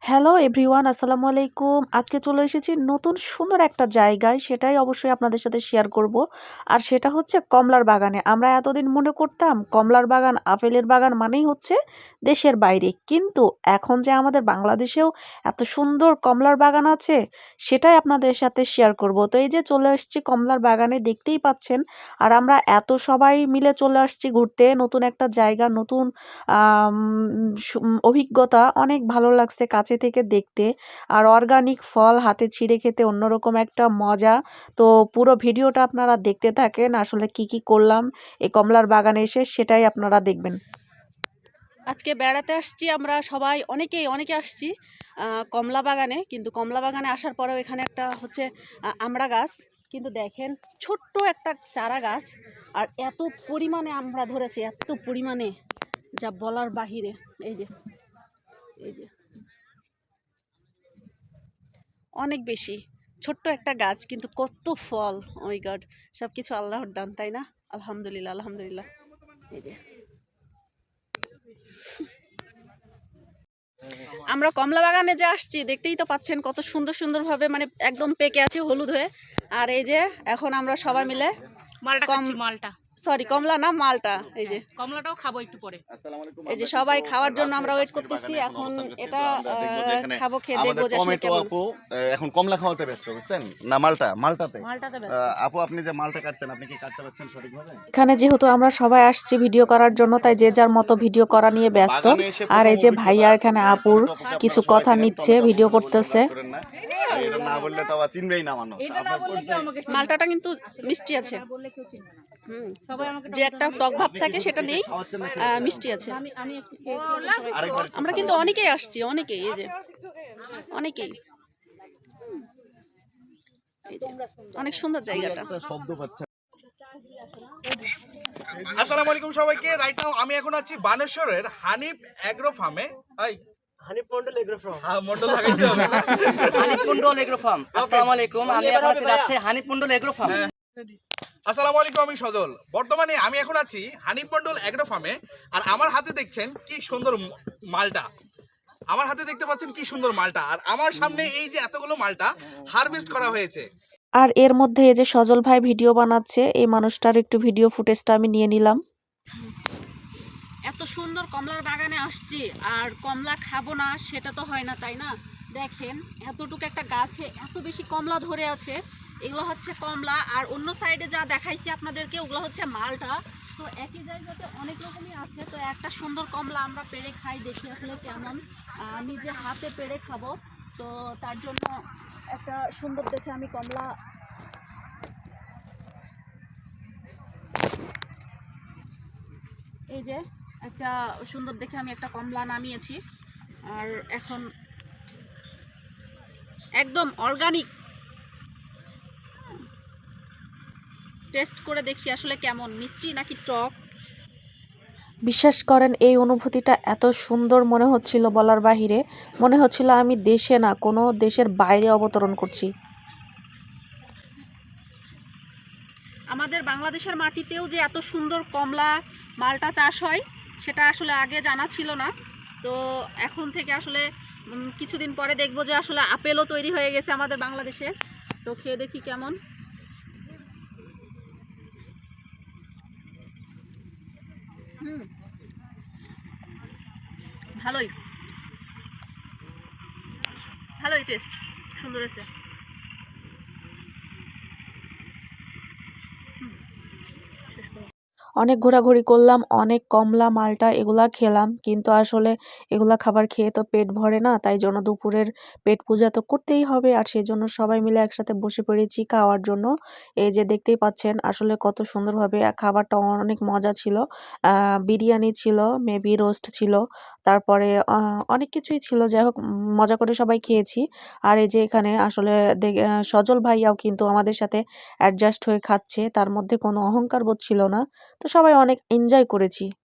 Hello everyone, আসসালামু আলাইকুম। আজকে চলে এসেছি নতুন সুন্দর একটা জায়গায়, সেটাই অবশ্যই আপনাদের সাথে শেয়ার করব। আর সেটা হচ্ছে কমলার বাগানে। আমরা এতদিন মনে করতাম কমলার বাগান, আপেলের বাগান মানেই হচ্ছে দেশের বাইরে, কিন্তু এখন যে আমাদের বাংলাদেশেও এত সুন্দর কমলার বাগান আছে, সেটাই আপনাদের সাথে শেয়ার করব। তো এই যে চলে আসছি কমলার বাগানে, দেখতেই পাচ্ছেন। আর আমরা এত সবাই মিলে চলে আসছি ঘুরতে, নতুন একটা জায়গা, নতুন অভিজ্ঞতা। অনেক ভালো লাগছে কাছে থেকে দেখতে। আর অর্গানিক ফল হাতে ছিঁড়ে খেতে অন্যরকম একটা মজা। তো পুরো ভিডিওটা আপনারা দেখতে থাকেন, আসলে কি কি করলাম এই কমলার বাগানে এসে, সেটাই আপনারা দেখবেন। আজকে বেড়াতে আসছি আমরা সবাই, অনেকে আসছি কমলা বাগানে। কিন্তু কমলা বাগানে আসার পরেও এখানে একটা হচ্ছে আমড়া গাছ, কিন্তু দেখেন ছোট্ট একটা চারা গাছ, আর এত পরিমাণে আমড়া ধরেছে, এত পরিমাণে যা বলার বাহিরে। এই যে এই যে অনেক বেশি ছোট্ট একটা গাছ, কিন্তু কত ফল! ওই গড, সব কিছু আল্লাহর দান, তাই না? আলহামদুলিল্লাহ, আলহামদুলিল্লাহ। এই যে আমরা কমলা বাগানে যে আসছি, দেখতেই তো পাচ্ছেন কত সুন্দর সুন্দরভাবে, মানে একদম পেকে আছে হলুদ হয়ে। আর এই যে এখন আমরা সবাই মিলে মালটা, সরি কমলা না, মালটা। এই যে কমলাটাও খাবো একটু পরে। এই যে সবাই খাওয়ার জন্য আমরা ওয়েট করতেছি। এখন এটা খাবো, খেয়ে দেখবো যে আসলে কেমন। আপু এখন কমলা খাওয়াতে ব্যস্ত, বুঝছেন না? মালটাতে ব্যস্ত। আপু, আপনি যে মালটা কাটছেন, আপনি কি কাটতে পারছেন সঠিকভাবে? এখানে যেহেতু আমরা সবাই আসছি ভিডিও করার জন্য, তাই যে যার মতো ভিডিও করা নিয়ে ব্যস্ত। আর এই যে ভাইয়া এখানে আপুর কিছু কথা নিচ্ছে, ভিডিও করতেছে। এটা না বললে তো আবার চিনবেই না মানুষ। মালটাটা কিন্তু মিষ্টি আছে। যে একটা টক ভাব থাকে সেটা নেই, মিষ্টি আছে। আমরা কিন্তু অনেকেই আসছি, অনেকেই, এই যে অনেকেই। অনেক সুন্দর জায়গাটা। শব্দ পাচ্ছে। আসসালামু আলাইকুম সবাইকে। রাইট নাও আমি এখন আছি বানেশ্বরের হানিফ এগ্রো ফার্মে। Hanif Mondal agro farm. হ্যাঁ, মন্ডল লাগাইতে হবে না? Hanif Mondal agro farm. আসসালামু আলাইকুম, আমি এখন আছি যাচ্ছে হানিফ মন্ডল এগ্রো ফার্ম। আসসালামু আলাইকুম, আমি সজল। বর্তমানে আমি এখন আছি হানিফ মন্ডল এগ্রো ফার্মে। আর আমার হাতে দেখছেন কি সুন্দর মালটা। আমার হাতে দেখতে পাচ্ছেন কি সুন্দর মালটা। আর আমার সামনে এই যে এতগুলো মালটা হারভেস্ট করা হয়েছে। আর এর মধ্যে এই যে সজল ভাই ভিডিও বানাচ্ছে, এই মানুষটার একটু ভিডিও ফুটেজটা আমি নিয়ে নিলাম। এত সুন্দর কমলার বাগানে আসছি, আর কমলা খাবো না সেটা তো হয় না, তাই না? দেখেন এতটুকু একটা গাছে এত বেশি কমলা ধরে আছে। এগুলো হচ্ছে কমলা, আর অন্য সাইডে যা দেখাইছি আপনাদেরকে, ওগুলো হচ্ছে মালটা। তো একই জায়গাতে অনেক রকমই আছে। তো একটা সুন্দর কমলা আমরা পেড়ে খাই, দেখি আসলে কেমন। নিজে হাতে পেড়ে খাবো, তো তার জন্য একটা সুন্দর দেখে আমি কমলা, এই যে একটা সুন্দর দেখে আমি একটা কমলা নামিয়েছি। আর এখন একদম অর্গানিক টেস্ট করে দেখি আসলে কেমন, মিষ্টি নাকি টক। বিশ্বাস করেন, এই অনুভূতিটা এত সুন্দর মনে হচ্ছিল বলার বাহিরে। মনে হচ্ছিল আমি দেশে না, কোনো দেশের বাইরে অবতরণ করছি। আমাদের বাংলাদেশের মাটিতেও যে এত সুন্দর কমলা মালটা চাষ হয়, সেটা আসলে আগে জানা ছিল না। তো এখন থেকে আসলে কিছুদিন পরে দেখবো যে আসলে আপেলও তৈরি হয়ে গেছে আমাদের বাংলাদেশে। তো খেয়ে দেখি কেমন। ভালোই, ভালোই টেস্ট, সুন্দর আছে। অনেক ঘোরাঘুরি করলাম, অনেক কমলা মালটা এগুলা খেলাম, কিন্তু আসলে এগুলা খাবার খেয়ে তো পেট ভরে না। তাই জন্য দুপুরের পেট পূজা তো করতেই হবে, আর সেই জন্য সবাই মিলে একসাথে বসে পড়েছি খাওয়ার জন্য। এই যে দেখতেই পাচ্ছেন আসলে কত সুন্দরভাবে খাবারটা অনেক মজা ছিল। বিরিয়ানি ছিল, মেবি রোস্ট ছিল, তারপরে অনেক কিছুই ছিল। যাই হোক, মজা করে সবাই খেয়েছি। আর এই যে এখানে আসলে সজল ভাইয়াও কিন্তু আমাদের সাথে অ্যাডজাস্ট হয়ে খাচ্ছে, তার মধ্যে কোনো অহংকার বোধ ছিল না। তো সবাই অনেক এনজয় করেছি।